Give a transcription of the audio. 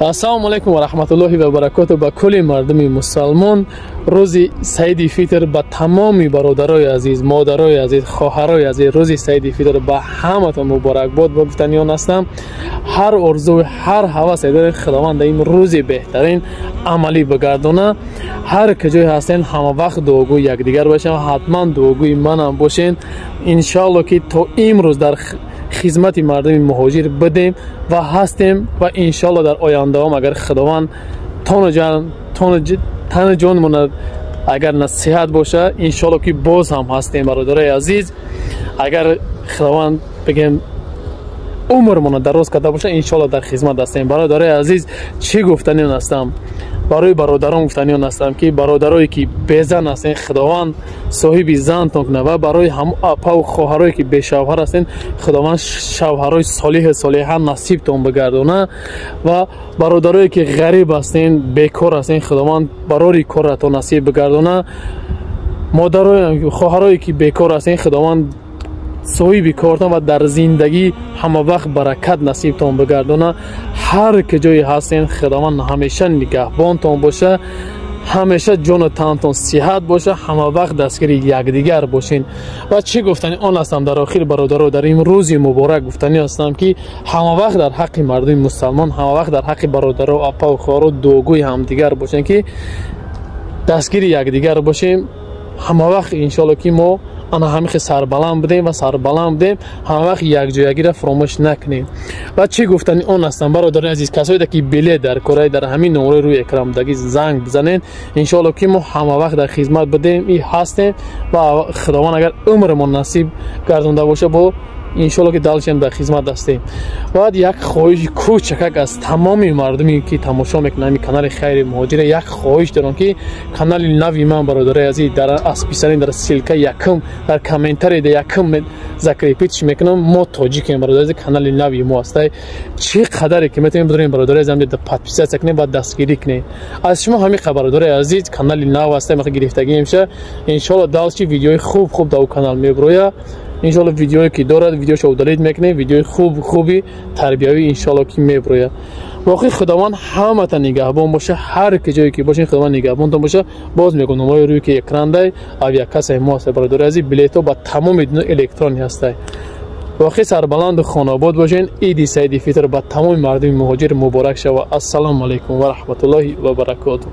السلام علیکم و رحمت الله و برکاته به کل مردم مسلمان. روز سعید فطر به تمام برادرای عزیز، مادرای عزیز، خواهرای عزیز، روز سعید فطر به همتون مبارک باد با گفتنیان هستم. هر آرزو، هر هوس داره خداوند این روز بهترین عملی بگردونه. هر کجای هستین همه وقت دعاگوی یکدیگر باشین و حتما دعاگوی منم باشین. ان شاء الله که تا امروز در خدمت مردم مهاجر بدیم و هستیم و ان شاء الله در آینده هم اگر خداوند تن جان مون اگر نصیحت باشه ان شاء الله که باز هم هستیم برادرای عزیز. اگر خداوند بگیم عمرمون دراز کرده باشه ان شاء الله در خدمت هستیم برادرای عزیز. چی گفتنی هستم برای برادران گفتنی هستم که برادرایی که بزن هستین خداوند صاحب زن تون و برای هم اپا و خواهرایی که به شوهر هستین خداوند شوهرای صالح صالحه نصیب تون بگردونه و برادرایی که غریب هستین بیکار هستین خداوند برای کارتون نصیب بگردونه. مادرای خواهرایی که بیکار هستین خداوند صاحب کارتون و در زندگی همه وقت برکت نصیب تون بگردونه. هر کجای هستین خداوند همیشه نگهبانتون باشه، همیشه جان و تنتون صحت باشه، همه وقت دستگیر یکدیگر باشین. و چی گفتنی آن هستم در آخر برادران در این روز مبارک گفتنی هستم که همه وقت در حق مردم مسلمان، همه وقت در حق برادران اپا و خواهر دعاگوی همدیگر باشین که دستگیر یکدیگر باشیم. همه وقت ان شاء الله که ما انا همیشه سربلند بدیم و سربلند بدیم، همه وقت یک جایگی را فراموش نکنیم. و چی گفتنی آن هستم برادران عزیز کسایی که بله در کره در همین نمره روی اکرام دگی زنگ بزنین ان شاء الله که ما همه وقت در خدمت بدیم این هستیم و خداوند اگر عمرمون نصیب گردونده باشه با ان شاء الله که دلشیم در خدمت هستیم. بعد یک خواهش کوچک از تمام مردمی که تماشا میکنن کانال خیر مهاجر یک خواهش دارم که کانال نوی من برادرای عزیز در اسپیسرین در سیلکا یکم در کامنتری در یکم ذکر پیچ میکنم ما تاجیکیم برادرای عزیز کانال نوی ما است. چه قدری که میتونیم بدونیم برادرای عزیز در پادپیس کنیم و دستگیری کنیم. از شما همین برادرای عزیز کانال نو است ما گرفتگی میشه ان شاء الله دالچی ویدیو خوب در کانال میبرویا. ان شاء الله ویدیویی که دارد ویدیوشو اپلود میکنه ویدیوی خوبی تربیوی ان شاء الله که میبروید. واقعا خداوند همتون نگهبان باشه، هر کجایی که باشین خداوند نگهبانتون باشه. باز میگم نمای روی که اکران دای او یک کس ما است برادر عزیز بلیتو با تمام دنیا الکترونی هست. واقعا سربلند خانواد باشین. عید سعید فطر با تمام مردم مهاجر مبارک شه و السلام علیکم و رحمت الله و برکاته.